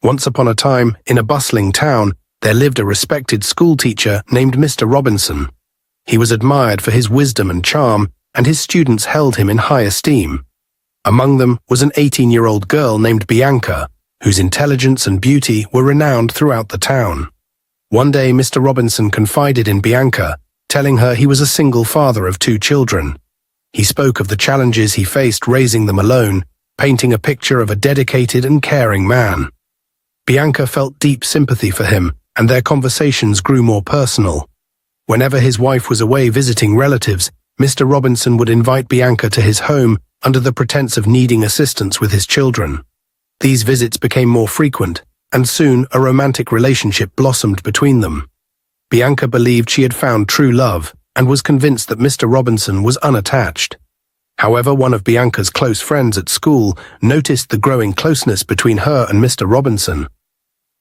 Once upon a time, in a bustling town, there lived a respected schoolteacher named Mr. Robinson. He was admired for his wisdom and charm, and his students held him in high esteem. Among them was an 18-year-old girl named Bianca, whose intelligence and beauty were renowned throughout the town. One day Mr. Robinson confided in Bianca, telling her he was a single father of 2 children. He spoke of the challenges he faced raising them alone, painting a picture of a dedicated and caring man. Bianca felt deep sympathy for him, and their conversations grew more personal. Whenever his wife was away visiting relatives, Mr. Robinson would invite Bianca to his home under the pretense of needing assistance with his children. These visits became more frequent, and soon a romantic relationship blossomed between them. Bianca believed she had found true love and was convinced that Mr. Robinson was unattached. However, one of Bianca's close friends at school noticed the growing closeness between her and Mr. Robinson.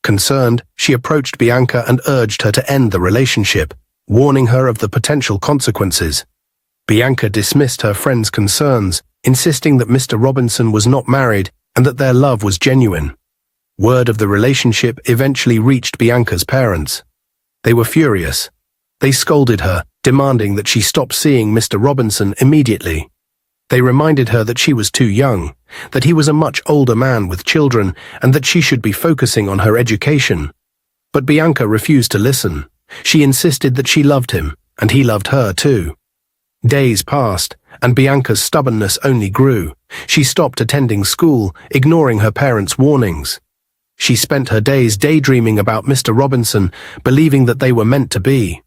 Concerned, she approached Bianca and urged her to end the relationship, warning her of the potential consequences. Bianca dismissed her friend's concerns, insisting that Mr. Robinson was not married and that their love was genuine. Word of the relationship eventually reached Bianca's parents. They were furious. They scolded her, demanding that she stop seeing Mr. Robinson immediately. They reminded her that she was too young, that he was a much older man with children, and that she should be focusing on her education. But Bianca refused to listen. She insisted that she loved him, and he loved her too. Days passed, and Bianca's stubbornness only grew. She stopped attending school, ignoring her parents' warnings. She spent her days daydreaming about Mr. Robinson, believing that they were meant to be.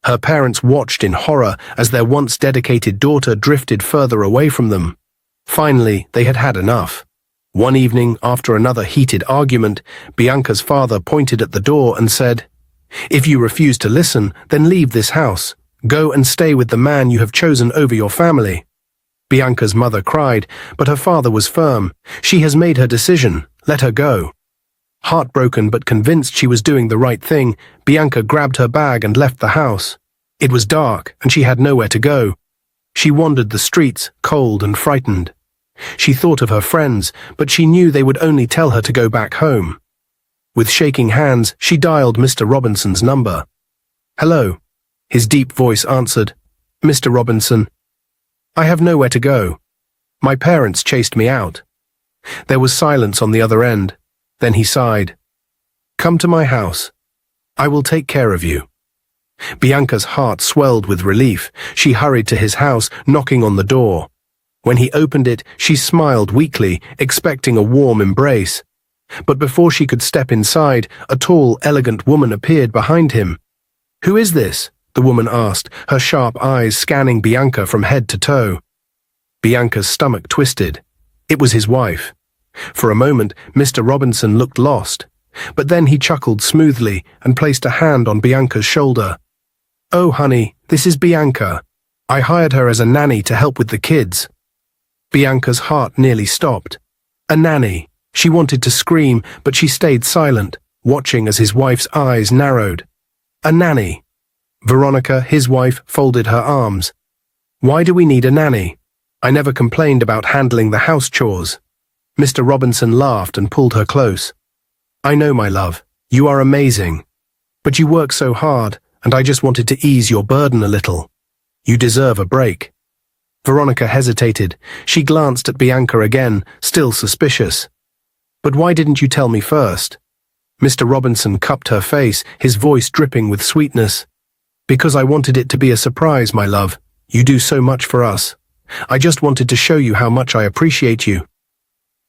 Her parents watched in horror as their once dedicated daughter drifted further away from them. Finally, they had had enough. One evening, after another heated argument, Bianca's father pointed at the door and said, "If you refuse to listen, then leave this house. Go and stay with the man you have chosen over your family." Bianca's mother cried, but her father was firm. "She has made her decision. Let her go." Heartbroken but convinced she was doing the right thing, Bianca grabbed her bag and left the house. It was dark, and she had nowhere to go. She wandered the streets, cold and frightened. She thought of her friends, but she knew they would only tell her to go back home. With shaking hands, she dialed Mr. Robinson's number. "Hello." His deep voice answered. "Mr. Robinson, I have nowhere to go. My parents chased me out." There was silence on the other end. Then he sighed. "Come to my house. I will take care of you." Bianca's heart swelled with relief. She hurried to his house, knocking on the door. When he opened it, she smiled weakly, expecting a warm embrace. But before she could step inside, a tall, elegant woman appeared behind him. "Who is this?" the woman asked, her sharp eyes scanning Bianca from head to toe. Bianca's stomach twisted. It was his wife. For a moment, Mr. Robinson looked lost, but then he chuckled smoothly and placed a hand on Bianca's shoulder. "Oh, honey, this is Bianca. I hired her as a nanny to help with the kids." Bianca's heart nearly stopped. A nanny. She wanted to scream, but she stayed silent, watching as his wife's eyes narrowed. A nanny. Veronica, his wife, folded her arms. "Why do we need a nanny? I never complained about handling the house chores." Mr. Robinson laughed and pulled her close. "I know, my love. You are amazing. But you work so hard, and I just wanted to ease your burden a little. You deserve a break." Veronica hesitated. She glanced at Bianca again, still suspicious. "But why didn't you tell me first?" Mr. Robinson cupped her face, his voice dripping with sweetness. "Because I wanted it to be a surprise, my love. You do so much for us. I just wanted to show you how much I appreciate you."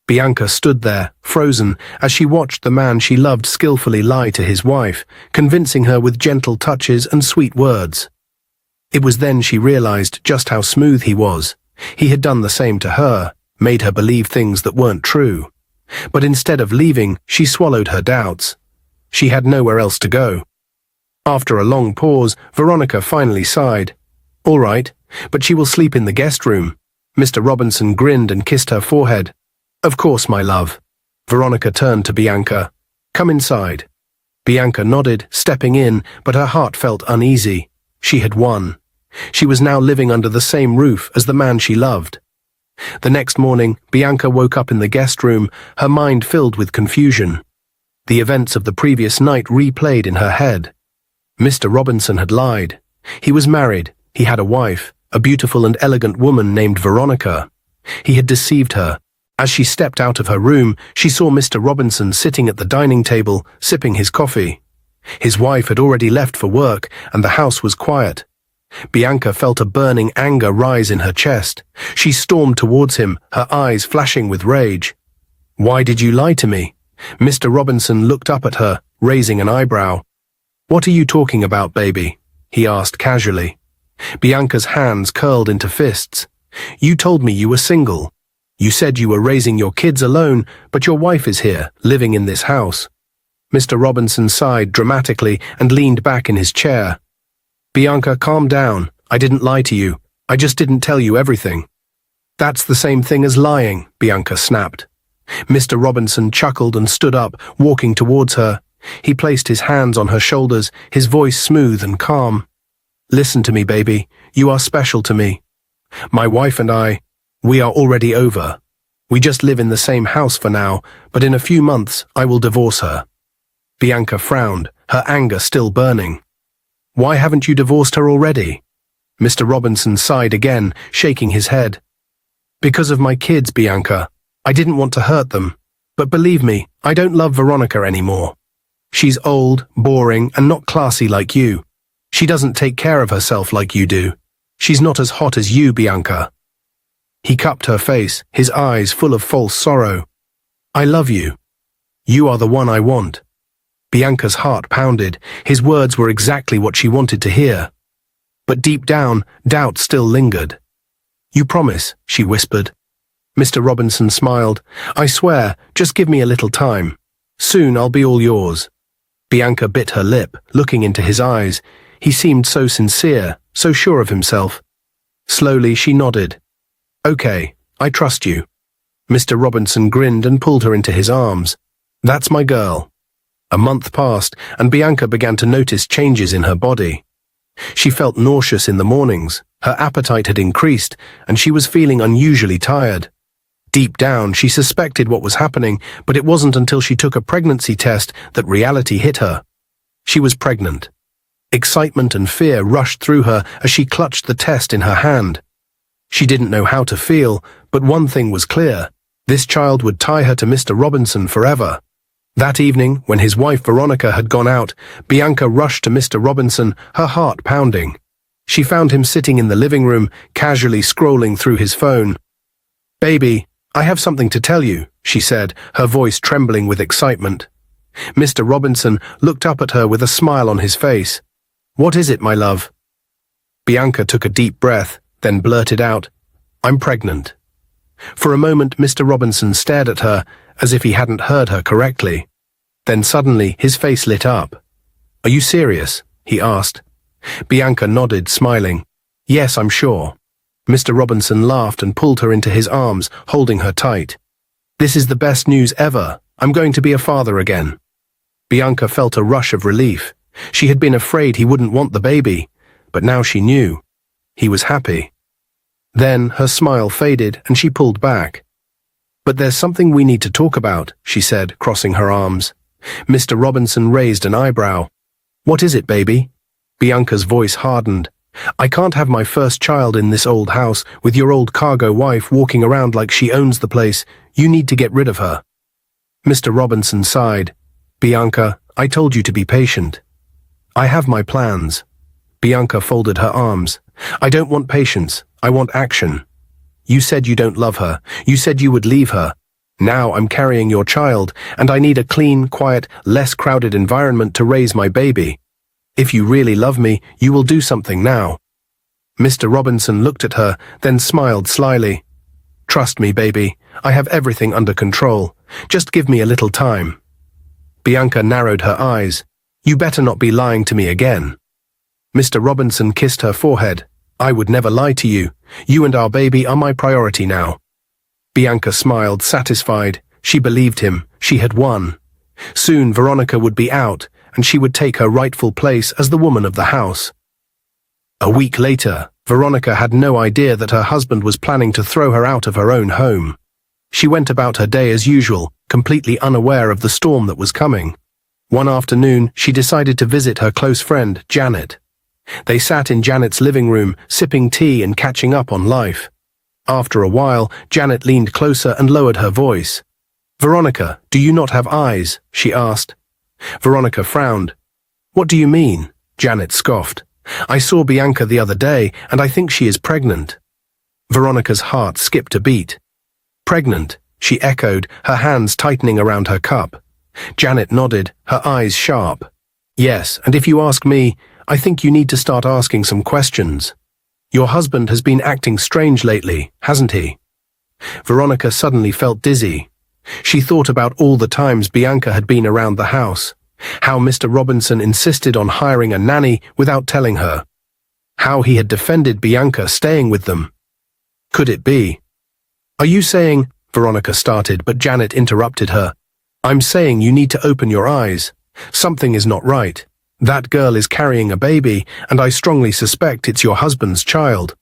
Bianca stood there, frozen, as she watched the man she loved skillfully lie to his wife, convincing her with gentle touches and sweet words. It was then she realized just how smooth he was. He had done the same to her, made her believe things that weren't true. But instead of leaving, she swallowed her doubts. She had nowhere else to go. After a long pause, Veronica finally sighed. "All right, but she will sleep in the guest room." Mr. Robinson grinned and kissed her forehead. "Of course, my love." Veronica turned to Bianca. "Come inside." Bianca nodded, stepping in, but her heart felt uneasy. She had won. She was now living under the same roof as the man she loved. The next morning, Bianca woke up in the guest room, her mind filled with confusion. The events of the previous night replayed in her head. Mr. Robinson had lied. He was married, he had a wife, a beautiful and elegant woman named Veronica. He had deceived her. As she stepped out of her room, she saw Mr. Robinson sitting at the dining table, sipping his coffee. His wife had already left for work, and the house was quiet. Bianca felt a burning anger rise in her chest. She stormed towards him, her eyes flashing with rage. "Why did you lie to me?" Mr. Robinson looked up at her, raising an eyebrow. "What are you talking about, baby?" he asked casually. Bianca's hands curled into fists. "You told me you were single. You said you were raising your kids alone, but your wife is here, living in this house." Mr. Robinson sighed dramatically and leaned back in his chair. "Bianca, calm down. I didn't lie to you. I just didn't tell you everything." "That's the same thing as lying," Bianca snapped. Mr. Robinson chuckled and stood up, walking towards her. He placed his hands on her shoulders, his voice smooth and calm. "Listen to me, baby. You are special to me. My wife and I, we are already over. We just live in the same house for now, but in a few months I will divorce her." Bianca frowned, her anger still burning. "Why haven't you divorced her already?" Mr. Robinson sighed again, shaking his head. "Because of my kids, Bianca. I didn't want to hurt them. But believe me, I don't love Veronica anymore. She's old, boring, and not classy like you. She doesn't take care of herself like you do. She's not as hot as you, Bianca." He cupped her face, his eyes full of false sorrow. "I love you. You are the one I want." Bianca's heart pounded. His words were exactly what she wanted to hear. But deep down, doubt still lingered. "You promise," she whispered. Mr. Robinson smiled. "I swear, just give me a little time. Soon I'll be all yours." Bianca bit her lip, looking into his eyes. He seemed so sincere, so sure of himself. Slowly she nodded. "Okay, I trust you." Mr. Robinson grinned and pulled her into his arms. "That's my girl." A month passed, and Bianca began to notice changes in her body. She felt nauseous in the mornings, her appetite had increased, and she was feeling unusually tired. Deep down, she suspected what was happening, but it wasn't until she took a pregnancy test that reality hit her. She was pregnant. Excitement and fear rushed through her as she clutched the test in her hand. She didn't know how to feel, but one thing was clear. This child would tie her to Mr. Robinson forever. That evening, when his wife Veronica had gone out, Bianca rushed to Mr. Robinson, her heart pounding. She found him sitting in the living room, casually scrolling through his phone. "Baby, I have something to tell you," she said, her voice trembling with excitement. Mr. Robinson looked up at her with a smile on his face. "What is it, my love?" Bianca took a deep breath, then blurted out, "I'm pregnant." For a moment, Mr. Robinson stared at her, as if he hadn't heard her correctly. Then suddenly, his face lit up. "Are you serious?" he asked. Bianca nodded, smiling. "Yes, I'm sure." Mr. Robinson laughed and pulled her into his arms, holding her tight. "This is the best news ever. I'm going to be a father again." Bianca felt a rush of relief. She had been afraid he wouldn't want the baby, but now she knew. He was happy. Then her smile faded and she pulled back. "But there's something we need to talk about," she said, crossing her arms. Mr. Robinson raised an eyebrow. "What is it, baby?" Bianca's voice hardened. "I can't have my first child in this old house with your old cargo wife walking around like she owns the place. You need to get rid of her." Mr. Robinson sighed. "Bianca, I told you to be patient. I have my plans." Bianca folded her arms. "I don't want patience. I want action. You said you don't love her. You said you would leave her. Now I'm carrying your child, and I need a clean, quiet, less crowded environment to raise my baby. If you really love me, you will do something now." Mr. Robinson looked at her, then smiled slyly. "Trust me, baby. I have everything under control. Just give me a little time." Bianca narrowed her eyes. "You better not be lying to me again." Mr. Robinson kissed her forehead. "I would never lie to you. You and our baby are my priority now." Bianca smiled, satisfied. She believed him. She had won. Soon Veronica would be out, and she would take her rightful place as the woman of the house. A week later, Veronica had no idea that her husband was planning to throw her out of her own home. She went about her day as usual, completely unaware of the storm that was coming. One afternoon, she decided to visit her close friend, Janet. They sat in Janet's living room, sipping tea and catching up on life. After a while, Janet leaned closer and lowered her voice. "Veronica, do you not have eyes?" she asked. Veronica frowned. "What do you mean?" Janet scoffed. "I saw Bianca the other day, and I think she is pregnant." Veronica's heart skipped a beat. "Pregnant," she echoed, her hands tightening around her cup. Janet nodded, her eyes sharp. "Yes, and if you ask me, I think you need to start asking some questions. Your husband has been acting strange lately, hasn't he?" Veronica suddenly felt dizzy. She thought about all the times Bianca had been around the house, how Mr. Robinson insisted on hiring a nanny without telling her, how he had defended Bianca staying with them. Could it be? "Are you saying—" Veronica started, but Janet interrupted her. "I'm saying you need to open your eyes. Something is not right. That girl is carrying a baby, and I strongly suspect it's your husband's child."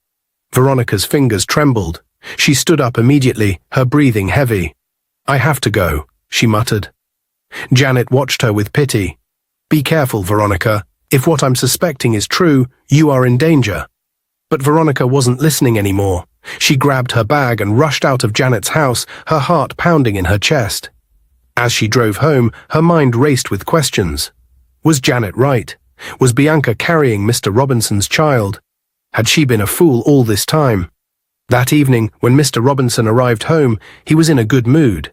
Veronica's fingers trembled. She stood up immediately, her breathing heavy. "I have to go," she muttered. Janet watched her with pity. "Be careful, Veronica. If what I'm suspecting is true, you are in danger." But Veronica wasn't listening anymore. She grabbed her bag and rushed out of Janet's house, her heart pounding in her chest. As she drove home, her mind raced with questions. Was Janet right? Was Bianca carrying Mr. Robinson's child? Had she been a fool all this time? That evening, when Mr. Robinson arrived home, he was in a good mood.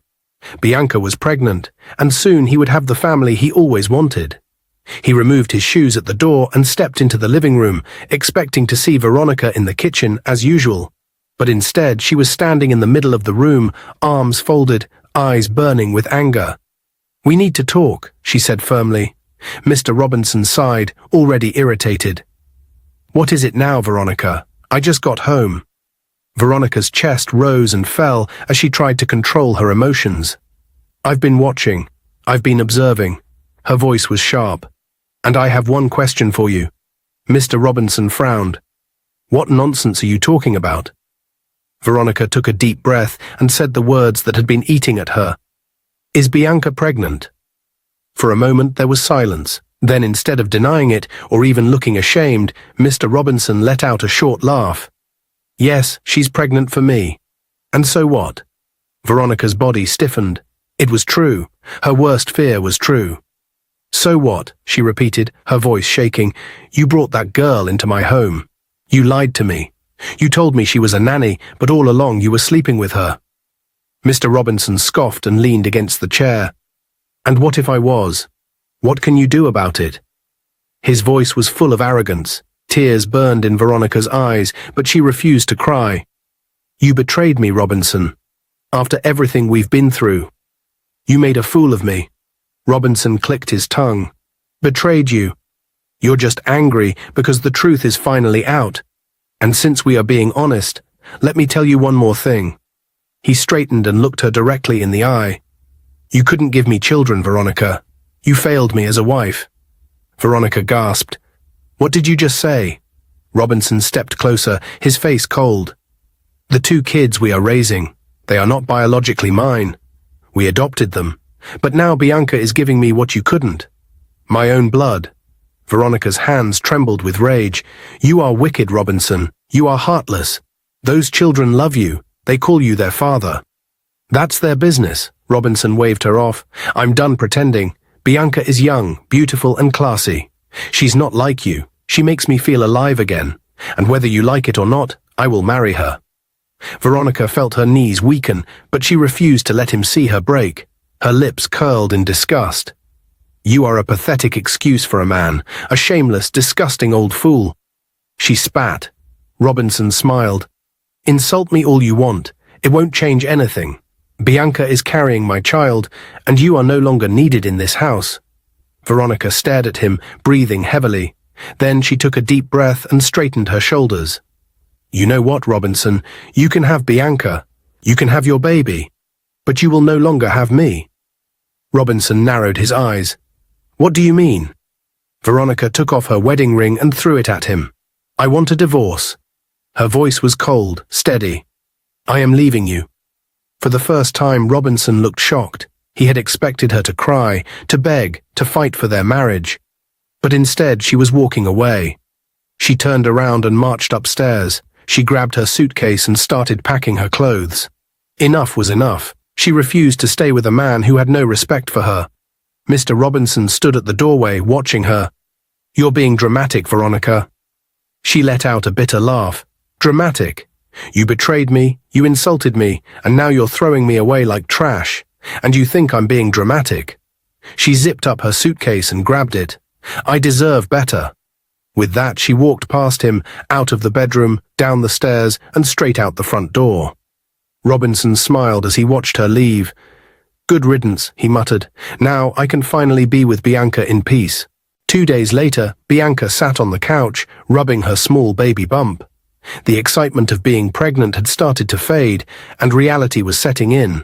Bianca was pregnant, and soon he would have the family he always wanted. He removed his shoes at the door and stepped into the living room, expecting to see Veronica in the kitchen as usual. But instead, she was standing in the middle of the room, arms folded, eyes burning with anger. "We need to talk," she said firmly. Mr. Robinson sighed, already irritated. "What is it now, Veronica? I just got home." Veronica's chest rose and fell as she tried to control her emotions. "I've been watching. I've been observing." Her voice was sharp. "And I have one question for you." Mr. Robinson frowned. "What nonsense are you talking about?" Veronica took a deep breath and said the words that had been eating at her. "Is Bianca pregnant?" For a moment there was silence. Then, instead of denying it or even looking ashamed, Mr. Robinson let out a short laugh. "Yes, she's pregnant for me." "And so what?" Veronica's body stiffened. It was true. Her worst fear was true. "So what?" she repeated, her voice shaking. "You brought that girl into my home. You lied to me. You told me she was a nanny, but all along you were sleeping with her." Mr. Robinson scoffed and leaned against the chair. "And what if I was? What can you do about it?" His voice was full of arrogance. Tears burned in Veronica's eyes, but she refused to cry. "You betrayed me, Robinson. After everything we've been through. You made a fool of me." Robinson clicked his tongue. "Betrayed you. You're just angry because the truth is finally out. And since we are being honest, let me tell you one more thing." He straightened and looked her directly in the eye. "You couldn't give me children, Veronica. You failed me as a wife." Veronica gasped. "What did you just say?" Robinson stepped closer, his face cold. "The 2 kids we are raising, they are not biologically mine. We adopted them. But now Bianca is giving me what you couldn't. My own blood." Veronica's hands trembled with rage. "You are wicked, Robinson. You are heartless. Those children love you. They call you their father." "That's their business." Robinson waved her off. "I'm done pretending. Bianca is young, beautiful and classy. She's not like you. She makes me feel alive again. And whether you like it or not, I will marry her." Veronica felt her knees weaken, but she refused to let him see her break. Her lips curled in disgust. "You are a pathetic excuse for a man, a shameless, disgusting old fool." She spat. Robinson smiled. "Insult me all you want. It won't change anything. Bianca is carrying my child, and you are no longer needed in this house." Veronica stared at him, breathing heavily. Then she took a deep breath and straightened her shoulders. "You know what, Robinson? You can have Bianca. You can have your baby. But you will no longer have me." Robinson narrowed his eyes. "What do you mean?" Veronica took off her wedding ring and threw it at him. "I want a divorce." Her voice was cold, steady. "I am leaving you." For the first time, Robinson looked shocked. He had expected her to cry, to beg, to fight for their marriage. But instead she was walking away. She turned around and marched upstairs. She grabbed her suitcase and started packing her clothes. Enough was enough. She refused to stay with a man who had no respect for her. Mr. Robinson stood at the doorway, watching her. "You're being dramatic, Veronica." She let out a bitter laugh. "Dramatic? You betrayed me, you insulted me, and now you're throwing me away like trash. And you think I'm being dramatic?" She zipped up her suitcase and grabbed it. "I deserve better." With that, she walked past him, out of the bedroom, down the stairs, and straight out the front door. Robinson smiled as he watched her leave. "Good riddance," he muttered. "Now I can finally be with Bianca in peace." 2 days later, Bianca sat on the couch, rubbing her small baby bump. The excitement of being pregnant had started to fade, and reality was setting in.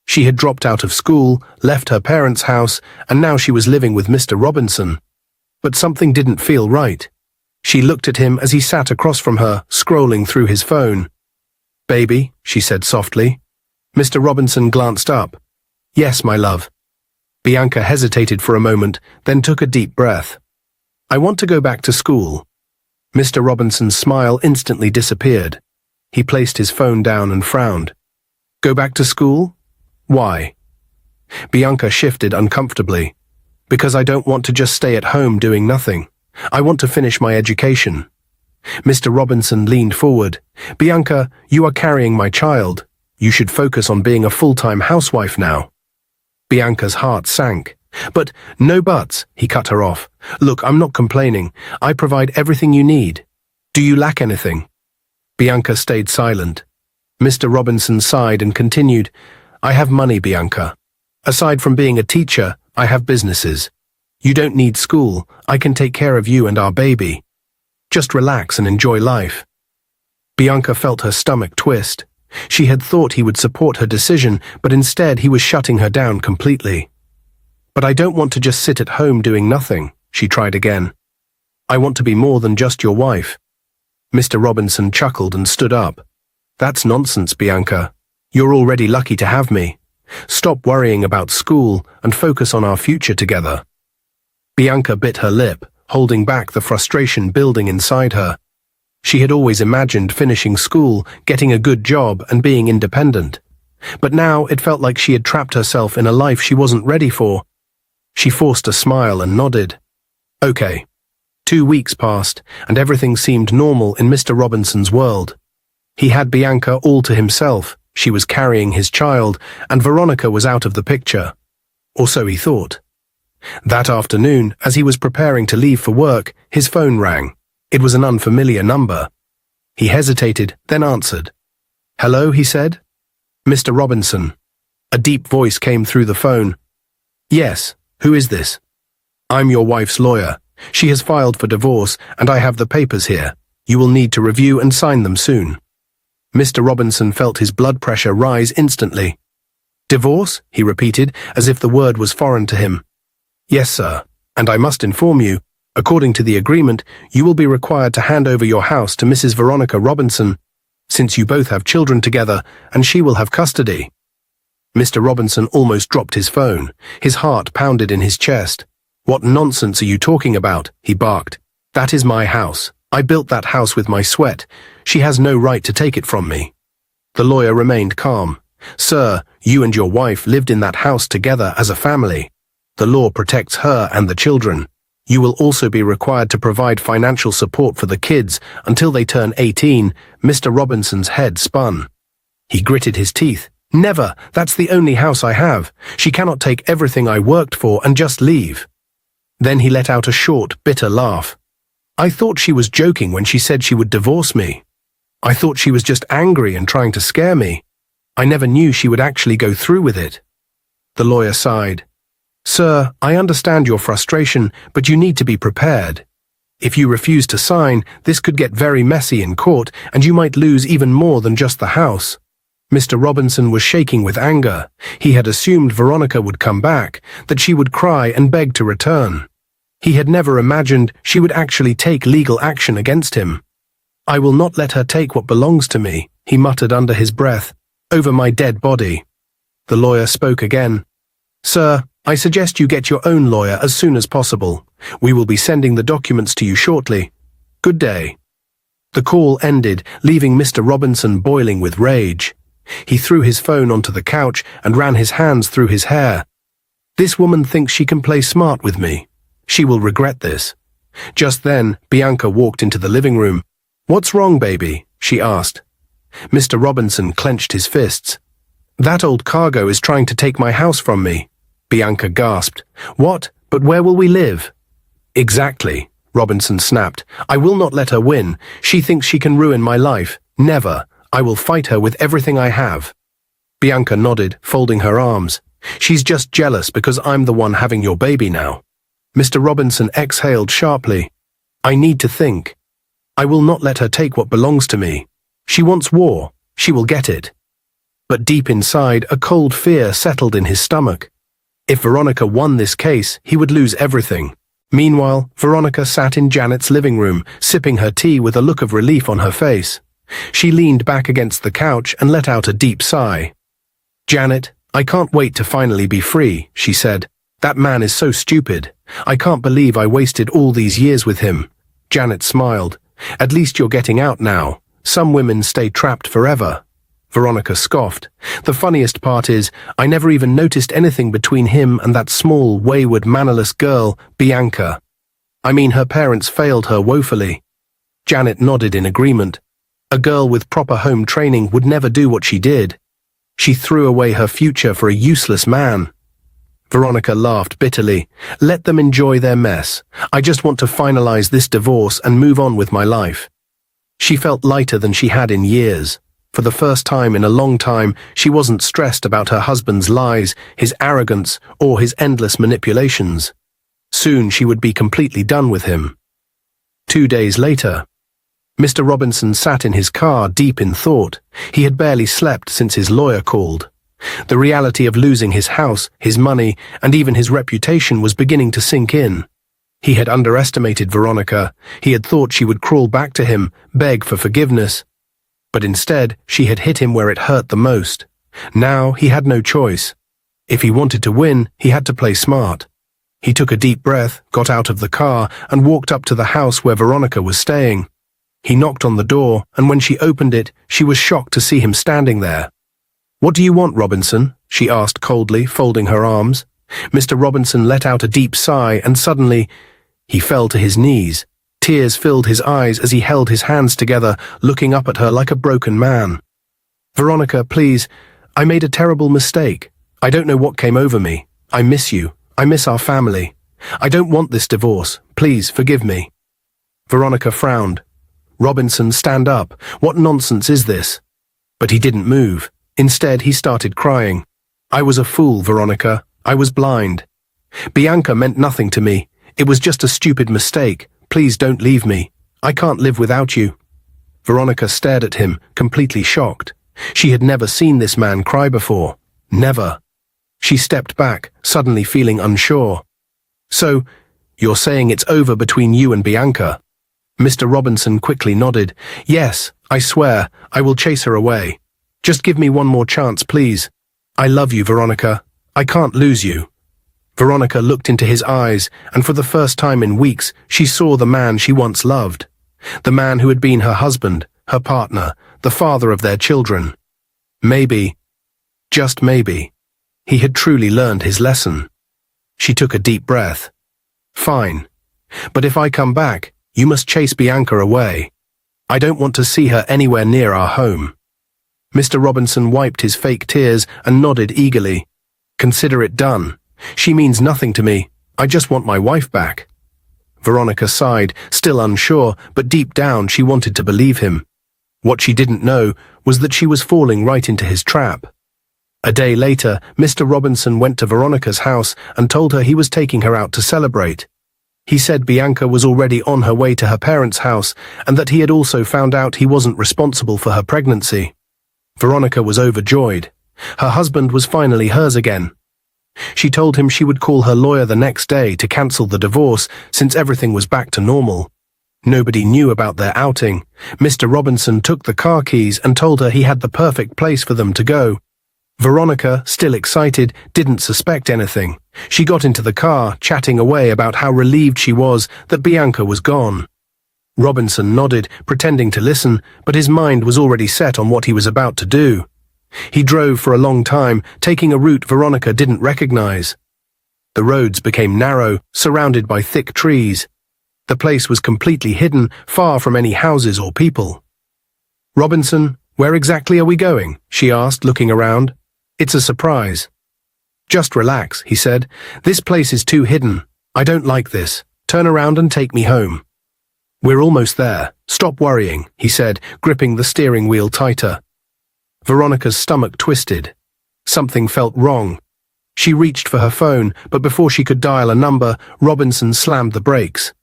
She had dropped out of school, left her parents' house, and now she was living with Mr. Robinson. But something didn't feel right. She looked at him as he sat across from her, scrolling through his phone. "Baby," she said softly. Mr. Robinson glanced up. "Yes, my love." Bianca hesitated for a moment, then took a deep breath. "I want to go back to school." Mr. Robinson's smile instantly disappeared. He placed his phone down and frowned. "Go back to school? Why?" Bianca shifted uncomfortably. "Because I don't want to just stay at home doing nothing. I want to finish my education." Mr. Robinson leaned forward. "Bianca, you are carrying my child. You should focus on being a full-time housewife now." Bianca's heart sank. "But, no buts," he cut her off. "Look, I'm not complaining. I provide everything you need. Do you lack anything?" Bianca stayed silent. Mr. Robinson sighed and continued, "I have money, Bianca. Aside from being a teacher, I have businesses. You don't need school. I can take care of you and our baby. Just relax and enjoy life." Bianca felt her stomach twist. She had thought he would support her decision, but instead he was shutting her down completely. "But I don't want to just sit at home doing nothing," she tried again. "I want to be more than just your wife." Mr. Robinson chuckled and stood up. "That's nonsense, Bianca. You're already lucky to have me. Stop worrying about school and focus on our future together." Bianca bit her lip, holding back the frustration building inside her. She had always imagined finishing school, getting a good job, and being independent. But now it felt like she had trapped herself in a life she wasn't ready for. She forced a smile and nodded. "Okay." 2 weeks passed, and everything seemed normal in Mr. Robinson's world. He had Bianca all to himself, she was carrying his child, and Veronica was out of the picture. Or so he thought. That afternoon, as he was preparing to leave for work, his phone rang. It was an unfamiliar number. He hesitated, then answered. "Hello," he said. "Mr. Robinson." A deep voice came through the phone. "Yes, who is this?" "I'm your wife's lawyer. She has filed for divorce, and I have the papers here. You will need to review and sign them soon." Mr. Robinson felt his blood pressure rise instantly. "Divorce?" he repeated, as if the word was foreign to him. "Yes, sir, and I must inform you, according to the agreement, you will be required to hand over your house to Mrs. Veronica Robinson, since you both have children together, and she will have custody." Mr. Robinson almost dropped his phone. His heart pounded in his chest. "What nonsense are you talking about?" he barked. "That is my house. I built that house with my sweat. She has no right to take it from me." The lawyer remained calm. "Sir, you and your wife lived in that house together as a family. The law protects her and the children. You will also be required to provide financial support for the kids until they turn 18. Mr. Robinson's head spun. He gritted his teeth. "Never! That's the only house I have. She cannot take everything I worked for and just leave." Then he let out a short, bitter laugh. "I thought she was joking when she said she would divorce me. I thought she was just angry and trying to scare me. I never knew she would actually go through with it." The lawyer sighed. "Sir, I understand your frustration, but you need to be prepared. If you refuse to sign, this could get very messy in court, and you might lose even more than just the house." Mr. Robinson was shaking with anger. He had assumed Veronica would come back, that she would cry and beg to return. He had never imagined she would actually take legal action against him. "I will not let her take what belongs to me," he muttered under his breath, "over my dead body." The lawyer spoke again. Sir, I suggest you get your own lawyer as soon as possible. We will be sending the documents to you shortly. Good day. The call ended, leaving Mr. Robinson boiling with rage. He threw his phone onto the couch and ran his hands through his hair. This woman thinks she can play smart with me. She will regret this. Just then, Bianca walked into the living room. "What's wrong, baby?" she asked. Mr. Robinson clenched his fists. "That old cargo is trying to take my house from me," Bianca gasped. "What? But where will we live?" "Exactly," Robinson snapped. "I will not let her win. She thinks she can ruin my life. Never. I will fight her with everything I have." Bianca nodded, folding her arms. "She's just jealous because I'm the one having your baby now." Mr. Robinson exhaled sharply. "I need to think. I will not let her take what belongs to me. She wants war. She will get it." But deep inside, a cold fear settled in his stomach. If Veronica won this case, he would lose everything. Meanwhile, Veronica sat in Janet's living room, sipping her tea with a look of relief on her face. She leaned back against the couch and let out a deep sigh. "Janet, I can't wait to finally be free," she said. "That man is so stupid. I can't believe I wasted all these years with him." Janet smiled. "At least you're getting out now. Some women stay trapped forever." Veronica scoffed. "The funniest part is, I never even noticed anything between him and that small, wayward, mannerless girl, Bianca. I mean, her parents failed her woefully." Janet nodded in agreement. A girl with proper home training would never do what she did. She threw away her future for a useless man. Veronica laughed bitterly. "Let them enjoy their mess. I just want to finalize this divorce and move on with my life." She felt lighter than she had in years. For the first time in a long time, she wasn't stressed about her husband's lies, his arrogance, or his endless manipulations. Soon she would be completely done with him. 2 days later, Mr. Robinson sat in his car deep in thought. He had barely slept since his lawyer called. The reality of losing his house, his money, and even his reputation was beginning to sink in. He had underestimated Veronica. He had thought she would crawl back to him, beg for forgiveness. But instead, she had hit him where it hurt the most. Now he had no choice. If he wanted to win, he had to play smart. He took a deep breath, got out of the car, and walked up to the house where Veronica was staying. He knocked on the door, and when she opened it, she was shocked to see him standing there. "What do you want, Robinson?" she asked coldly, folding her arms. Mr. Robinson let out a deep sigh, and suddenly, he fell to his knees. Tears filled his eyes as he held his hands together, looking up at her like a broken man. "Veronica, please, I made a terrible mistake. I don't know what came over me. I miss you. I miss our family. I don't want this divorce. Please forgive me." Veronica frowned. "Robinson, stand up. What nonsense is this?" But he didn't move. Instead, he started crying. "I was a fool, Veronica. I was blind. Bianca meant nothing to me. It was just a stupid mistake. Please don't leave me. I can't live without you." Veronica stared at him, completely shocked. She had never seen this man cry before. Never. She stepped back, suddenly feeling unsure. "So, you're saying it's over between you and Bianca?" Mr. Robinson quickly nodded. "Yes, I swear, I will chase her away. Just give me one more chance, please. I love you, Veronica. I can't lose you." Veronica looked into his eyes, and for the first time in weeks, she saw the man she once loved. The man who had been her husband, her partner, the father of their children. Maybe, just maybe, he had truly learned his lesson. She took a deep breath. "Fine. But if I come back, you must chase Bianca away. I don't want to see her anywhere near our home." Mr. Robinson wiped his fake tears and nodded eagerly. "Consider it done. She means nothing to me. I just want my wife back." Veronica sighed, still unsure, but deep down she wanted to believe him. What she didn't know was that she was falling right into his trap. A day later, Mr. Robinson went to Veronica's house and told her he was taking her out to celebrate. He said Bianca was already on her way to her parents' house and that he had also found out he wasn't responsible for her pregnancy. Veronica was overjoyed. Her husband was finally hers again. She told him she would call her lawyer the next day to cancel the divorce since everything was back to normal. Nobody knew about their outing. Mr. Robinson took the car keys and told her he had the perfect place for them to go. Veronica, still excited, didn't suspect anything. She got into the car, chatting away about how relieved she was that Bianca was gone. Robinson nodded, pretending to listen, but his mind was already set on what he was about to do. He drove for a long time, taking a route Veronica didn't recognize. The roads became narrow, surrounded by thick trees. The place was completely hidden, far from any houses or people. "Robinson, where exactly are we going?" she asked, looking around. "It's a surprise." "Just relax," he said. "This place is too hidden. I don't like this. Turn around and take me home." "We're almost there. Stop worrying," he said, gripping the steering wheel tighter. Veronica's stomach twisted. Something felt wrong. She reached for her phone, but before she could dial a number, Robinson slammed the brakes.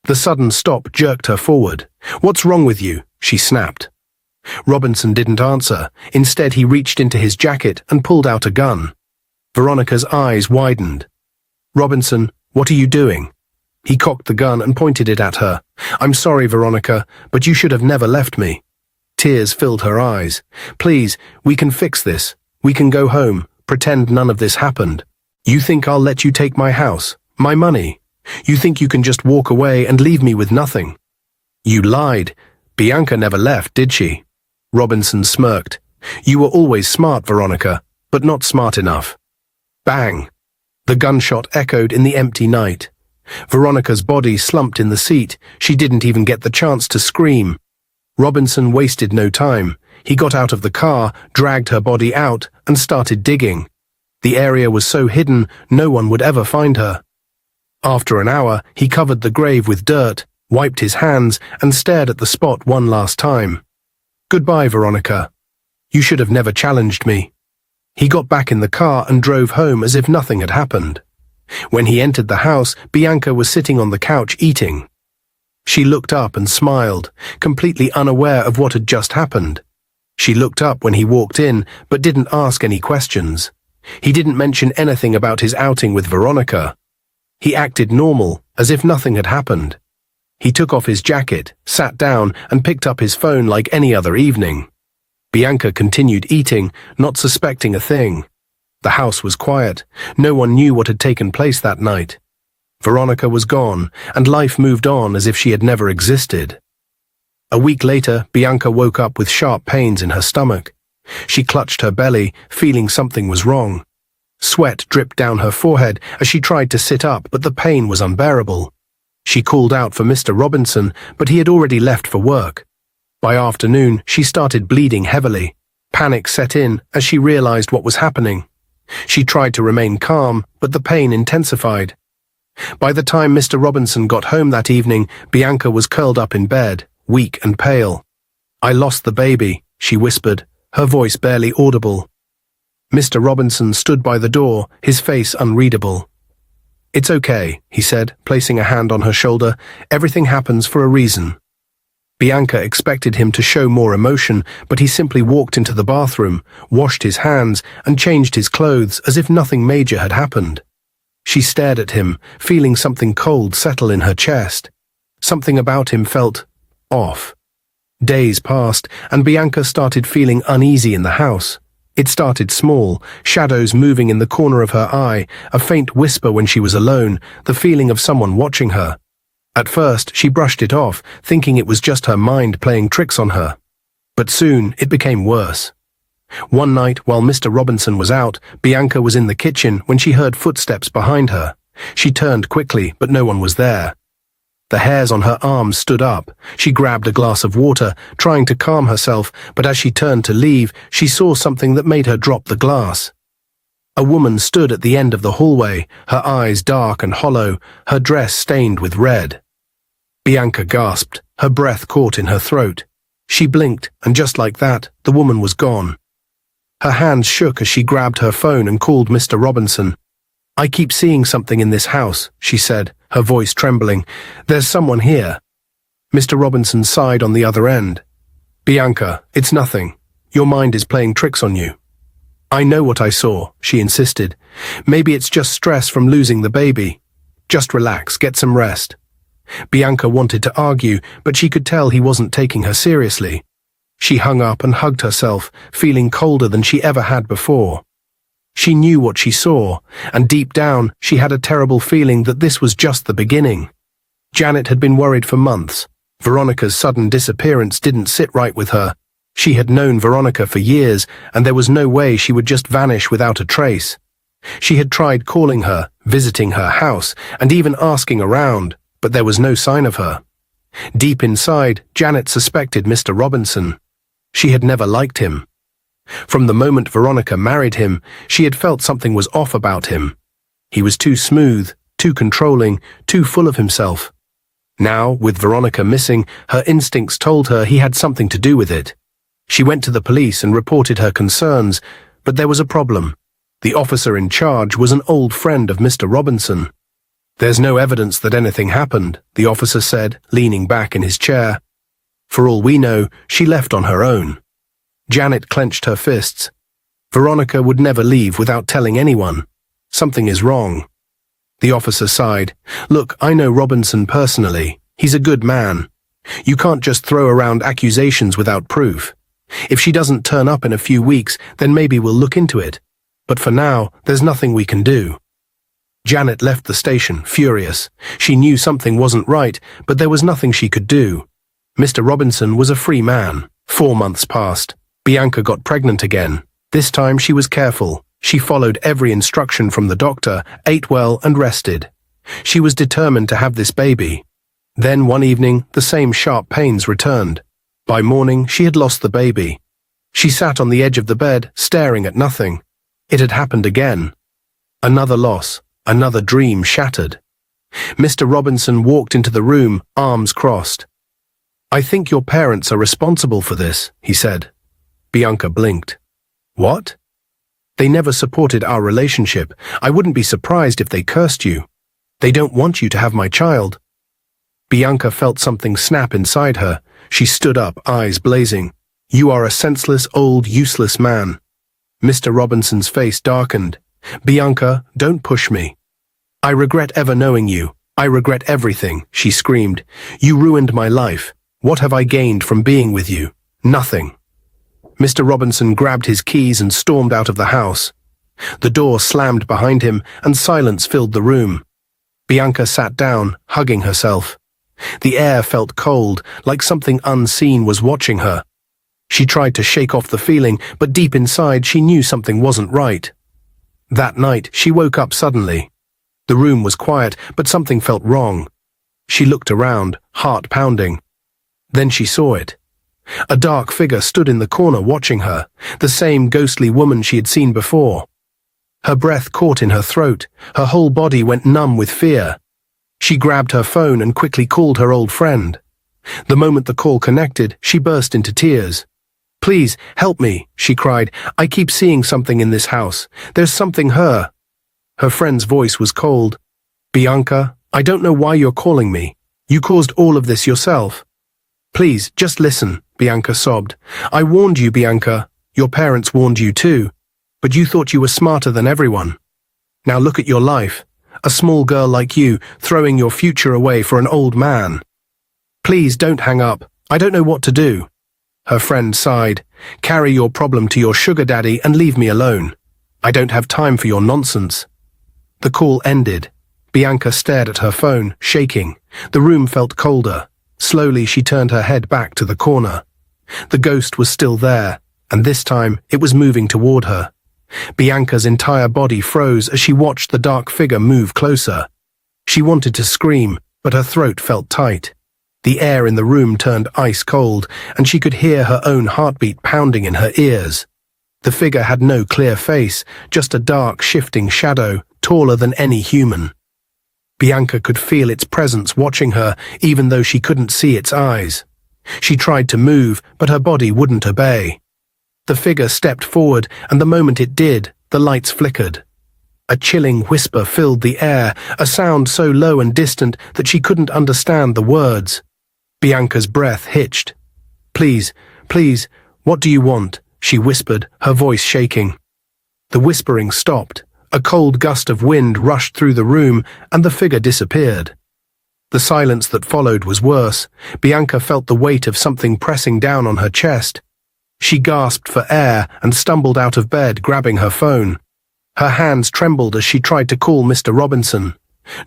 The sudden stop jerked her forward. "What's wrong with you?" she snapped. Robinson didn't answer. Instead, he reached into his jacket and pulled out a gun. Veronica's eyes widened. "Robinson, what are you doing?" He cocked the gun and pointed it at her. "I'm sorry, Veronica, but you should have never left me." Tears filled her eyes. "Please, we can fix this. We can go home, pretend none of this happened. You think I'll let you take my house, my money? You think you can just walk away and leave me with nothing?" "You lied. Bianca never left, did she?" Robinson smirked. "You were always smart, Veronica, but not smart enough." Bang! The gunshot echoed in the empty night. Veronica's body slumped in the seat. She didn't even get the chance to scream. Robinson wasted no time. He got out of the car, dragged her body out, and started digging. The area was so hidden, no one would ever find her. After an hour, he covered the grave with dirt, wiped his hands, and stared at the spot one last time. "Goodbye, Veronica. You should have never challenged me." He got back in the car and drove home as if nothing had happened. When he entered the house, Bianca was sitting on the couch eating. She looked up and smiled, completely unaware of what had just happened. She looked up when he walked in, but didn't ask any questions. He didn't mention anything about his outing with Veronica. He acted normal, as if nothing had happened. He took off his jacket, sat down, and picked up his phone like any other evening. Bianca continued eating, not suspecting a thing. The house was quiet. No one knew what had taken place that night. Veronica was gone, and life moved on as if she had never existed. A week later, Bianca woke up with sharp pains in her stomach. She clutched her belly, feeling something was wrong. Sweat dripped down her forehead as she tried to sit up, but the pain was unbearable. She called out for Mr. Robinson, but he had already left for work. By afternoon, she started bleeding heavily. Panic set in as she realized what was happening. She tried to remain calm, but the pain intensified. By the time Mr. Robinson got home that evening, Bianca was curled up in bed, weak and pale. "I lost the baby," she whispered, her voice barely audible. Mr. Robinson stood by the door, his face unreadable. "It's okay," he said, placing a hand on her shoulder. "Everything happens for a reason." Bianca expected him to show more emotion, but he simply walked into the bathroom, washed his hands, and changed his clothes as if nothing major had happened. She stared at him, feeling something cold settle in her chest. Something about him felt off. Days passed, and Bianca started feeling uneasy in the house. It started small, shadows moving in the corner of her eye, a faint whisper when she was alone, the feeling of someone watching her. At first, she brushed it off, thinking it was just her mind playing tricks on her. But soon, it became worse. One night, while Mr. Robinson was out, Bianca was in the kitchen when she heard footsteps behind her. She turned quickly, but no one was there. The hairs on her arms stood up. She grabbed a glass of water, trying to calm herself, but as she turned to leave, she saw something that made her drop the glass. A woman stood at the end of the hallway, her eyes dark and hollow, her dress stained with red. Bianca gasped, her breath caught in her throat. She blinked, and just like that, the woman was gone. Her hands shook as she grabbed her phone and called Mr. Robinson. "I keep seeing something in this house," she said, her voice trembling. "There's someone here." Mr. Robinson sighed on the other end. "Bianca, it's nothing. Your mind is playing tricks on you." "I know what I saw," she insisted. "Maybe it's just stress from losing the baby. Just relax, get some rest." Bianca wanted to argue, but she could tell he wasn't taking her seriously. She hung up and hugged herself, feeling colder than she ever had before. She knew what she saw, and deep down she had a terrible feeling that this was just the beginning. Janet had been worried for months. Veronica's sudden disappearance didn't sit right with her. She had known Veronica for years, and there was no way she would just vanish without a trace. She had tried calling her, visiting her house, and even asking around, but there was no sign of her. Deep inside, Janet suspected Mr. Robinson. She had never liked him. From the moment Veronica married him, she had felt something was off about him. He was too smooth, too controlling, too full of himself. Now, with Veronica missing, her instincts told her he had something to do with it. She went to the police and reported her concerns, but there was a problem. The officer in charge was an old friend of Mr. Robinson. "There's no evidence that anything happened," the officer said, leaning back in his chair. "For all we know, she left on her own." Janet clenched her fists. Veronica would never leave without telling anyone. Something is wrong. The officer sighed. "Look, I know Robinson personally. He's a good man. You can't just throw around accusations without proof. If she doesn't turn up in a few weeks, then maybe we'll look into it. But for now, there's nothing we can do." Janet left the station, furious. She knew something wasn't right, but there was nothing she could do. Mr. Robinson was a free man. 4 months passed. Bianca got pregnant again. This time she was careful. She followed every instruction from the doctor, ate well and rested. She was determined to have this baby. Then one evening, the same sharp pains returned. By morning, she had lost the baby. She sat on the edge of the bed, staring at nothing. It had happened again. Another loss, another dream shattered. Mr. Robinson walked into the room, arms crossed. "I think your parents are responsible for this," he said. Bianca blinked. "What?" "They never supported our relationship. I wouldn't be surprised if they cursed you. They don't want you to have my child." Bianca felt something snap inside her. She stood up, eyes blazing. "You are a senseless, old, useless man." Mr. Robinson's face darkened. "Bianca, don't push me. I regret ever knowing you. I regret everything," she screamed. "You ruined my life. What have I gained from being with you? Nothing." Mr. Robinson grabbed his keys and stormed out of the house. The door slammed behind him, and silence filled the room. Bianca sat down, hugging herself. The air felt cold, like something unseen was watching her. She tried to shake off the feeling, but deep inside she knew something wasn't right. That night, she woke up suddenly. The room was quiet, but something felt wrong. She looked around, heart pounding. Then she saw it. A dark figure stood in the corner watching her, the same ghostly woman she had seen before. Her breath caught in her throat, her whole body went numb with fear. She grabbed her phone and quickly called her old friend. The moment the call connected, she burst into tears. "Please, help me," she cried. "I keep seeing something in this house. There's something her." Her friend's voice was cold. "Bianca, I don't know why you're calling me. You caused all of this yourself." "Please, just listen," Bianca sobbed. "I warned you, Bianca. Your parents warned you too. But you thought you were smarter than everyone. Now look at your life. A small girl like you, throwing your future away for an old man. Please don't hang up. I don't know what to do." Her friend sighed. "Carry your problem to your sugar daddy and leave me alone. I don't have time for your nonsense." The call ended. Bianca stared at her phone, shaking. The room felt colder. Slowly she turned her head back to the corner. The ghost was still there, and this time it was moving toward her. Bianca's entire body froze as she watched the dark figure move closer. She wanted to scream, but her throat felt tight. The air in the room turned ice cold, and she could hear her own heartbeat pounding in her ears. The figure had no clear face, just a dark, shifting shadow, taller than any human. Bianca could feel its presence watching her, even though she couldn't see its eyes. She tried to move, but her body wouldn't obey. The figure stepped forward, and the moment it did, the lights flickered. A chilling whisper filled the air, a sound so low and distant that she couldn't understand the words. Bianca's breath hitched. Please, what do you want?" she whispered, her voice shaking. The whispering stopped. A cold gust of wind rushed through the room, and the figure disappeared. The silence that followed was worse. Bianca felt the weight of something pressing down on her chest. She gasped for air and stumbled out of bed, grabbing her phone. Her hands trembled as she tried to call Mr. Robinson.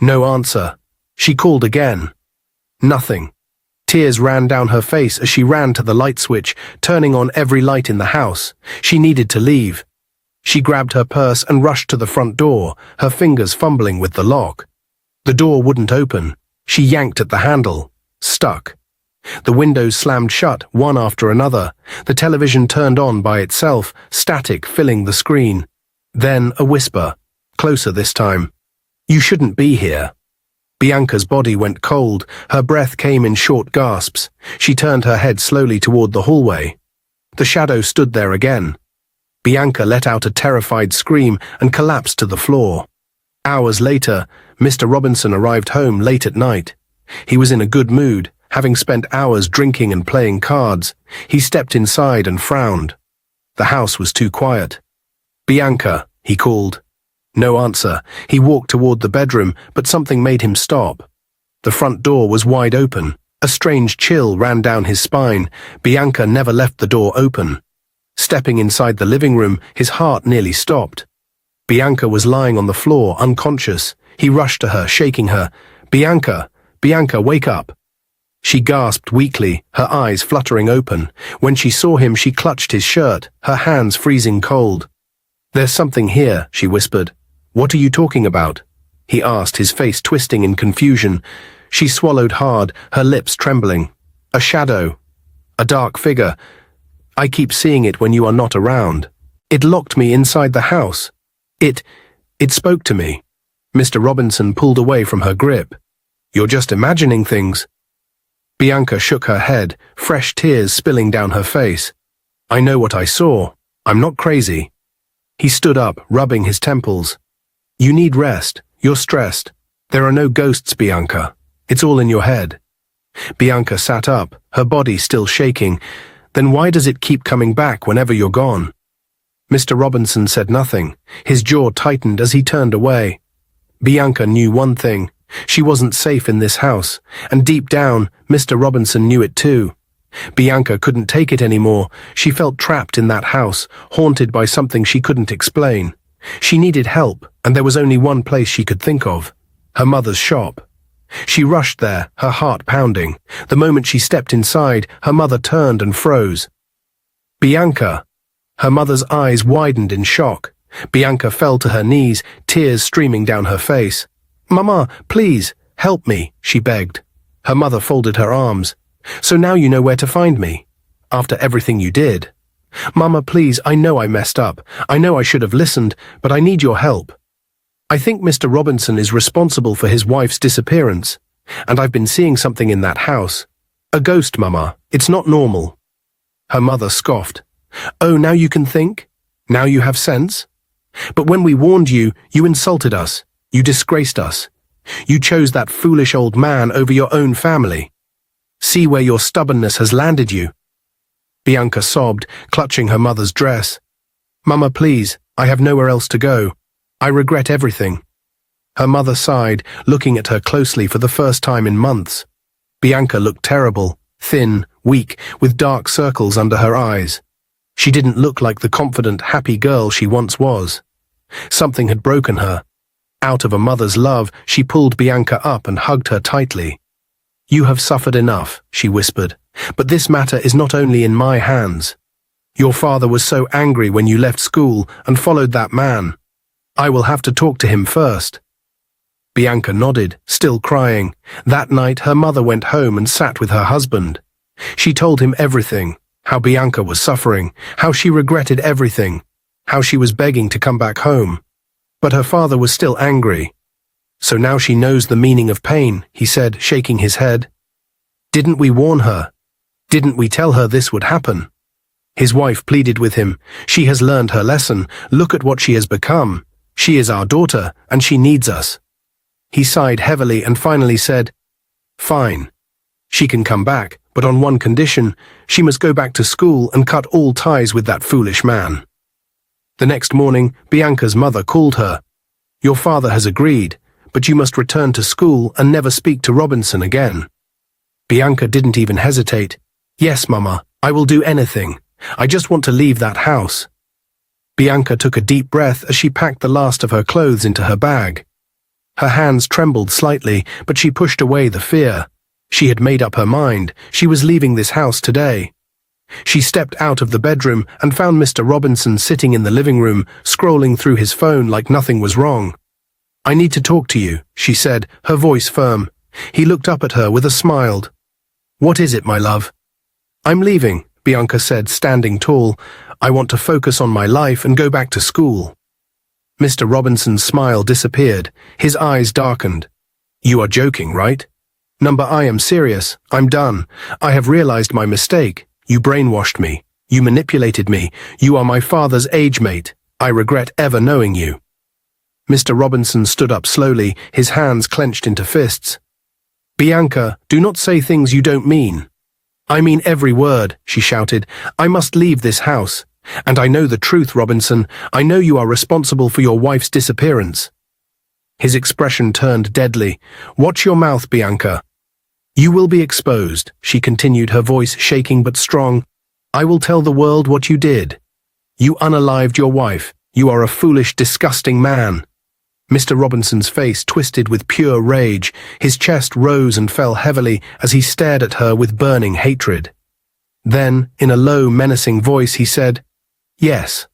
No answer. She called again. Nothing. Tears ran down her face as she ran to the light switch, turning on every light in the house. She needed to leave. She grabbed her purse and rushed to the front door, her fingers fumbling with the lock. The door wouldn't open. She yanked at the handle. Stuck. The windows slammed shut, one after another. The television turned on by itself, static filling the screen. Then a whisper, closer this time. "You shouldn't be here." Bianca's body went cold. Her breath came in short gasps. She turned her head slowly toward the hallway. The shadow stood there again. Bianca let out a terrified scream and collapsed to the floor. Hours later, Mr. Robinson arrived home late at night. He was in a good mood, having spent hours drinking and playing cards. He stepped inside and frowned. The house was too quiet. "Bianca," he called. No answer. He walked toward the bedroom, but something made him stop. The front door was wide open. A strange chill ran down his spine. Bianca never left the door open. Stepping inside the living room, his heart nearly stopped. Bianca was lying on the floor, unconscious. He rushed to her, shaking her. "Bianca! Bianca, wake up!" She gasped weakly, her eyes fluttering open. When she saw him, she clutched his shirt, her hands freezing cold. "There's something here," she whispered. "What are you talking about?" he asked, his face twisting in confusion. She swallowed hard, her lips trembling. "A shadow. A dark figure. I keep seeing it when you are not around. It locked me inside the house. It spoke to me." Mr. Robinson pulled away from her grip. "You're just imagining things." Bianca shook her head, fresh tears spilling down her face. "I know what I saw. I'm not crazy." He stood up, rubbing his temples. "You need rest. You're stressed. There are no ghosts, Bianca. It's all in your head." Bianca sat up, her body still shaking. "Then why does it keep coming back whenever you're gone?" Mr. Robinson said nothing. His jaw tightened as he turned away. Bianca knew one thing. She wasn't safe in this house, and deep down, Mr. Robinson knew it too. Bianca couldn't take it anymore. She felt trapped in that house, haunted by something she couldn't explain. She needed help, and there was only one place she could think of: her mother's shop. She rushed there, her heart pounding. The moment she stepped inside, her mother turned and froze. "Bianca!" Her mother's eyes widened in shock. Bianca fell to her knees, tears streaming down her face. "Mama, please, help me," she begged. Her mother folded her arms. "So now you know where to find me? After everything you did? Mama, please, I know I messed up. I know I should have listened, but I need your help. I think Mr. Robinson is responsible for his wife's disappearance, and I've been seeing something in that house. A ghost, Mama. It's not normal." Her mother scoffed. "Oh, now you can think? Now you have sense? But when we warned you, you insulted us. You disgraced us. You chose that foolish old man over your own family. See where your stubbornness has landed you." Bianca sobbed, clutching her mother's dress. "Mama, please, I have nowhere else to go. I regret everything." Her mother sighed, looking at her closely for the first time in months. Bianca looked terrible, thin, weak, with dark circles under her eyes. She didn't look like the confident, happy girl she once was. Something had broken her. Out of a mother's love, she pulled Bianca up and hugged her tightly. "You have suffered enough," she whispered, "but this matter is not only in my hands. Your father was so angry when you left school and followed that man. I will have to talk to him first." Bianca nodded, still crying. That night, her mother went home and sat with her husband. She told him everything, how Bianca was suffering, how she regretted everything, how she was begging to come back home. But her father was still angry. "So now she knows the meaning of pain," he said, shaking his head. "Didn't we warn her? Didn't we tell her this would happen?" His wife pleaded with him. "She has learned her lesson. Look at what she has become. She is our daughter, and she needs us." He sighed heavily and finally said, "Fine. She can come back, but on one condition: she must go back to school and cut all ties with that foolish man." The next morning, Bianca's mother called her. "Your father has agreed, but you must return to school and never speak to Robinson again." Bianca didn't even hesitate. "Yes, Mama, I will do anything. I just want to leave that house." Bianca took a deep breath as she packed the last of her clothes into her bag. Her hands trembled slightly, but she pushed away the fear. She had made up her mind. She was leaving this house today. She stepped out of the bedroom and found Mr. Robinson sitting in the living room, scrolling through his phone like nothing was wrong. "I need to talk to you," she said, her voice firm. He looked up at her with a smile. "What is it, my love?" "I'm leaving," Bianca said, standing tall. "I want to focus on my life and go back to school." Mr. Robinson's smile disappeared. His eyes darkened. "You are joking, right?" "Number, I am serious. I'm done. I have realized my mistake. You brainwashed me. You manipulated me. You are my father's age mate. I regret ever knowing you." Mr. Robinson stood up slowly, his hands clenched into fists. "Bianca, do not say things you don't mean." "I mean every word," she shouted. "I must leave this house. And I know the truth, Robinson. I know you are responsible for your wife's disappearance." His expression turned deadly. "Watch your mouth, Bianca." "You will be exposed," she continued, her voice shaking but strong. "I will tell the world what you did. You unalived your wife. You are a foolish, disgusting man." Mr. Robinson's face twisted with pure rage. His chest rose and fell heavily as he stared at her with burning hatred. Then, in a low, menacing voice, he said, "Yes,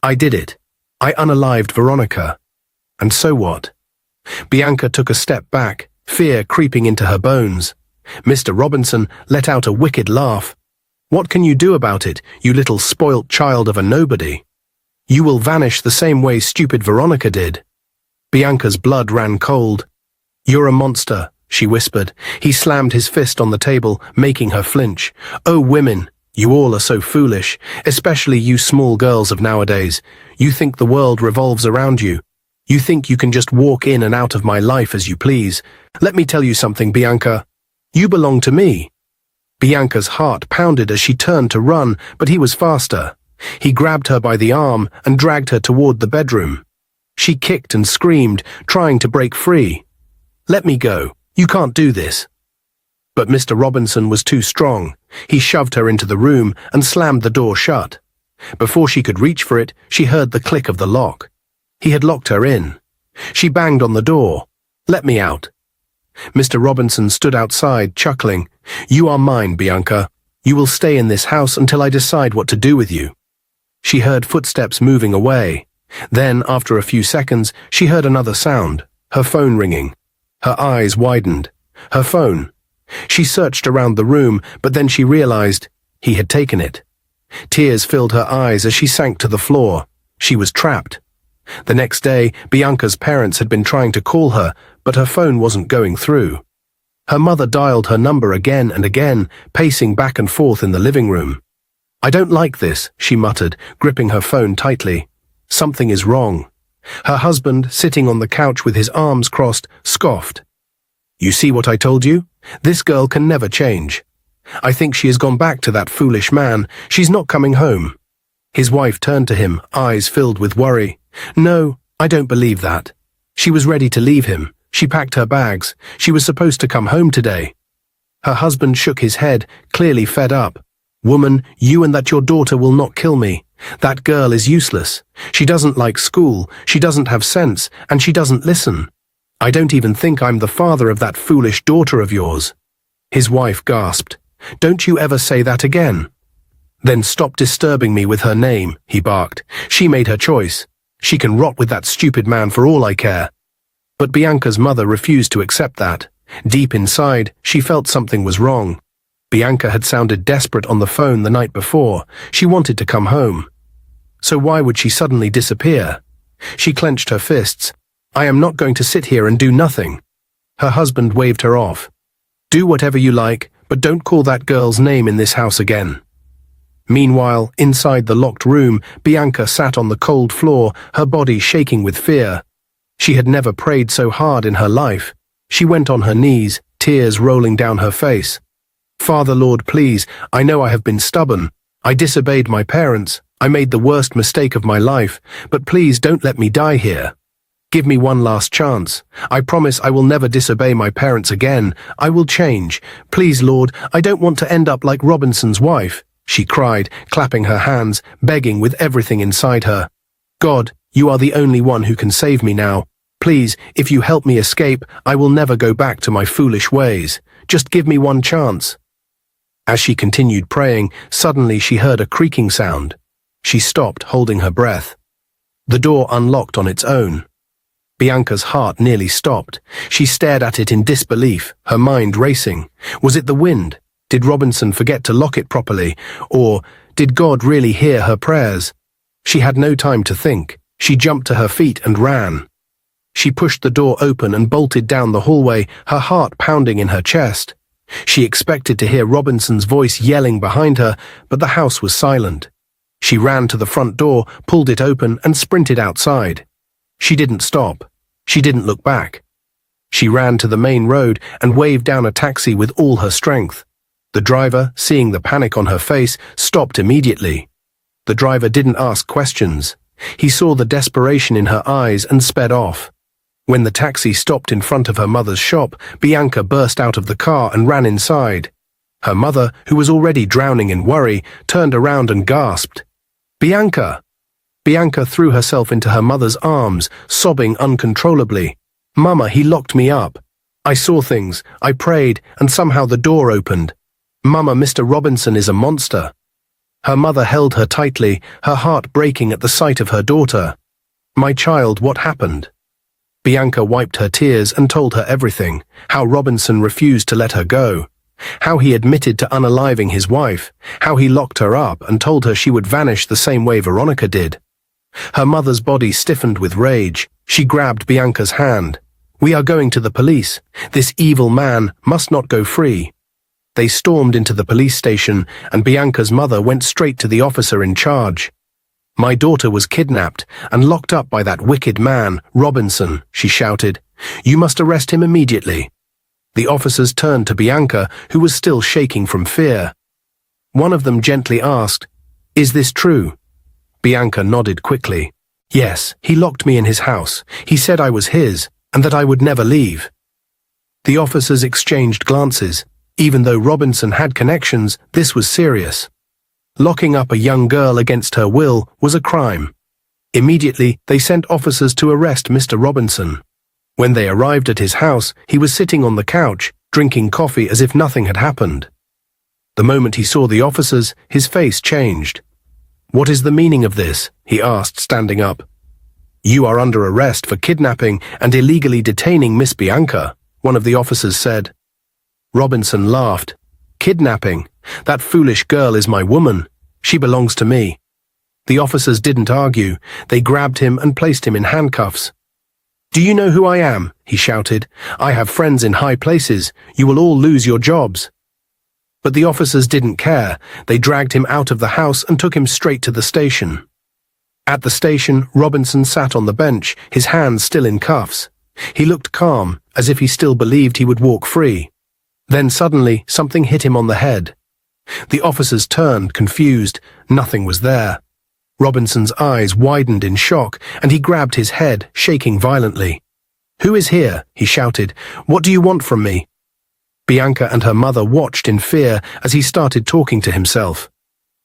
I did it. I unalived Veronica. And so what?" Bianca took a step back, fear creeping into her bones. Mr. Robinson let out a wicked laugh. "What can you do about it, you little spoilt child of a nobody? You will vanish the same way stupid Veronica did." Bianca's blood ran cold. "You're a monster," she whispered. He slammed his fist on the table, making her flinch. "Oh, women, you all are so foolish, especially you small girls of nowadays. You think the world revolves around you. You think you can just walk in and out of my life as you please. Let me tell you something, Bianca. You belong to me." Bianca's heart pounded as she turned to run, but he was faster. He grabbed her by the arm and dragged her toward the bedroom. She kicked and screamed, trying to break free. "Let me go. You can't do this." But Mr. Robinson was too strong. He shoved her into the room and slammed the door shut. Before she could reach for it, she heard the click of the lock. He had locked her in. She banged on the door. "Let me out." Mr. Robinson stood outside, chuckling. "You are mine, Bianca. You will stay in this house until I decide what to do with you." She heard footsteps moving away. Then, after a few seconds, she heard another sound, her phone ringing. Her eyes widened. Her phone. She searched around the room, but then she realized he had taken it. Tears filled her eyes as she sank to the floor. She was trapped. The next day, Bianca's parents had been trying to call her, but her phone wasn't going through. Her mother dialed her number again and again, pacing back and forth in the living room. "I don't like this," she muttered, gripping her phone tightly. Something is wrong. Her husband, sitting on the couch with his arms crossed, scoffed. "You see what I told you? This girl can never change. I think she has gone back to that foolish man. She's not coming home." His wife turned to him, eyes filled with worry. "No, I don't believe that. She was ready to leave him. She packed her bags. She was supposed to come home today." Her husband shook his head, clearly fed up. "Woman, you and that your daughter will not kill me. That girl is useless. She doesn't like school, she doesn't have sense, and she doesn't listen. I don't even think I'm the father of that foolish daughter of yours." His wife gasped. "Don't you ever say that again." "Then stop disturbing me with her name," he barked. "She made her choice. She can rot with that stupid man for all I care." But Bianca's mother refused to accept that. Deep inside, she felt something was wrong. Bianca had sounded desperate on the phone the night before. She wanted to come home. So why would she suddenly disappear? She clenched her fists. "I am not going to sit here and do nothing." Her husband waved her off. "Do whatever you like, but don't call that girl's name in this house again." Meanwhile, inside the locked room, Bianca sat on the cold floor, her body shaking with fear. She had never prayed so hard in her life. She went on her knees, tears rolling down her face. "Father Lord, please, I know I have been stubborn. I disobeyed my parents. I made the worst mistake of my life, but please don't let me die here. Give me one last chance. I promise I will never disobey my parents again. I will change. Please, Lord, I don't want to end up like Robinson's wife. she cried, clapping her hands, begging with everything inside her. God, you are the only one who can save me now. Please, if you help me escape, I will never go back to my foolish ways. Just give me one chance. As she continued praying, suddenly she heard a creaking sound. She stopped, holding her breath. The door unlocked on its own. Bianca's heart nearly stopped. She stared at it in disbelief, her mind racing. Was it the wind? Did Robinson forget to lock it properly? Or did God really hear her prayers? She had no time to think. She jumped to her feet and ran. She pushed the door open and bolted down the hallway, her heart pounding in her chest. She expected to hear Robinson's voice yelling behind her, but the house was silent. She ran to the front door, pulled it open, and sprinted outside. She didn't stop. She didn't look back. She ran to the main road and waved down a taxi with all her strength. The driver, seeing the panic on her face, stopped immediately. The driver didn't ask questions. He saw the desperation in her eyes and sped off. When the taxi stopped in front of her mother's shop, Bianca burst out of the car and ran inside. Her mother, who was already drowning in worry, turned around and gasped. "Bianca!" Bianca threw herself into her mother's arms, sobbing uncontrollably. "Mama, he locked me up. I saw things, I prayed, and somehow the door opened. Mama, Mr. Robinson is a monster." Her mother held her tightly, her heart breaking at the sight of her daughter. "My child, what happened?" Bianca wiped her tears and told her everything, how Robinson refused to let her go, how he admitted to unaliving his wife, how he locked her up and told her she would vanish the same way Veronica did. Her mother's body stiffened with rage. She grabbed Bianca's hand. "We are going to the police. This evil man must not go free." They stormed into the police station, and Bianca's mother went straight to the officer in charge. "My daughter was kidnapped and locked up by that wicked man, Robinson," she shouted. "You must arrest him immediately." The officers turned to Bianca, who was still shaking from fear. One of them gently asked, "Is this true?" Bianca nodded quickly. "Yes, he locked me in his house. He said I was his, and that I would never leave." The officers exchanged glances. Even though Robinson had connections, this was serious. Locking up a young girl against her will was a crime. Immediately, they sent officers to arrest Mr. Robinson. When they arrived at his house, he was sitting on the couch, drinking coffee as if nothing had happened. The moment he saw the officers, his face changed. "What is the meaning of this?" he asked, standing up. "You are under arrest for kidnapping and illegally detaining Miss Bianca," one of the officers said. Robinson laughed. "Kidnapping? That foolish girl is my woman. She belongs to me." The officers didn't argue. They grabbed him and placed him in handcuffs. "Do you know who I am?" he shouted. "I have friends in high places. You will all lose your jobs." But the officers didn't care. They dragged him out of the house and took him straight to the station. At the station, Robinson sat on the bench, his hands still in cuffs. He looked calm, as if he still believed he would walk free. Then suddenly, something hit him on the head. The officers turned, confused. Nothing was there. Robinson's eyes widened in shock, and he grabbed his head, shaking violently. "Who is here?" he shouted. "What do you want from me?" Bianca and her mother watched in fear as he started talking to himself.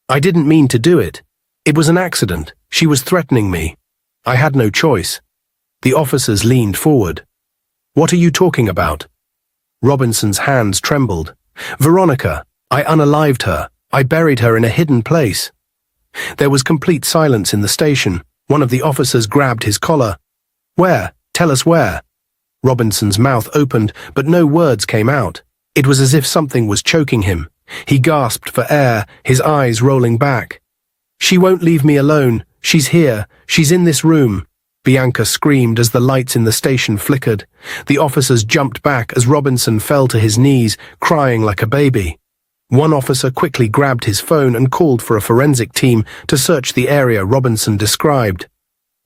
"I didn't mean to do it. It was an accident. She was threatening me. I had no choice." The officers leaned forward. "What are you talking about?" Robinson's hands trembled. "Veronica, I unalived her. I buried her in a hidden place." There was complete silence in the station. One of the officers grabbed his collar. "Where? Tell us where." Robinson's mouth opened, but no words came out. It was as if something was choking him. He gasped for air, his eyes rolling back. "She won't leave me alone. She's here. She's in this room." Bianca screamed as the lights in the station flickered. The officers jumped back as Robinson fell to his knees, crying like a baby. One officer quickly grabbed his phone and called for a forensic team to search the area Robinson described.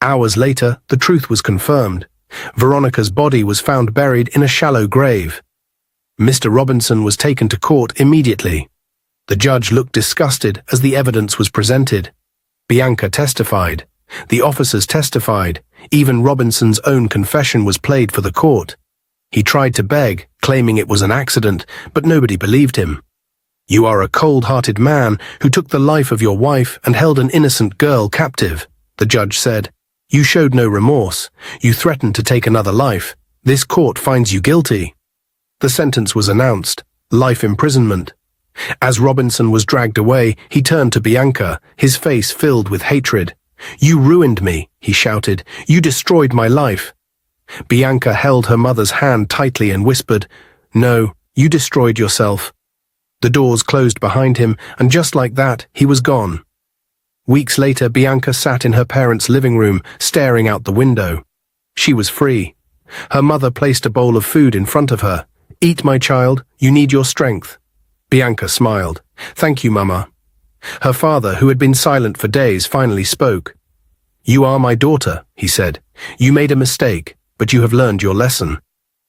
Hours later, the truth was confirmed. Veronica's body was found buried in a shallow grave. Mr. Robinson was taken to court immediately. The judge looked disgusted as the evidence was presented. Bianca testified. The officers testified. Even Robinson's own confession was played for the court. He tried to beg, claiming it was an accident, but nobody believed him. You are a cold-hearted man who took the life of your wife and held an innocent girl captive, the judge said. You showed no remorse. You threatened to take another life. This court finds you guilty. The sentence was announced: life imprisonment. As Robinson was dragged away, he turned to Bianca, his face filled with hatred. You ruined me, he shouted. You destroyed my life. Bianca held her mother's hand tightly and whispered, No, you destroyed yourself. The doors closed behind him, and just like that, he was gone. Weeks later, Bianca sat in her parents' living room, staring out the window. She was free. Her mother placed a bowl of food in front of her. Eat, my child, you need your strength. Bianca smiled. Thank you, Mama. Her father, who had been silent for days, finally spoke. You are my daughter, he said. You made a mistake, but you have learned your lesson.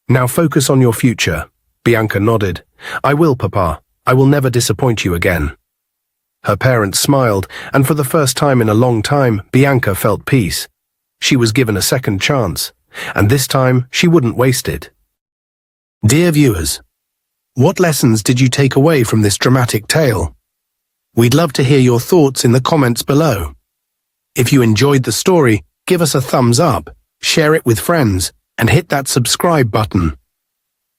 Now focus on your future. Bianca nodded. I will, Papa. I will never disappoint you again. Her parents smiled, and for the first time in a long time, Bianca felt peace. She was given a second chance, and this time she wouldn't waste it. Dear viewers, what lessons did you take away from this dramatic tale? We'd love to hear your thoughts in the comments below. If you enjoyed the story, give us a thumbs up, share it with friends, and hit that subscribe button.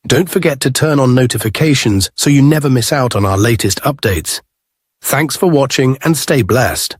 Don't forget to turn on notifications so you never miss out on our latest updates. Thanks for watching and stay blessed.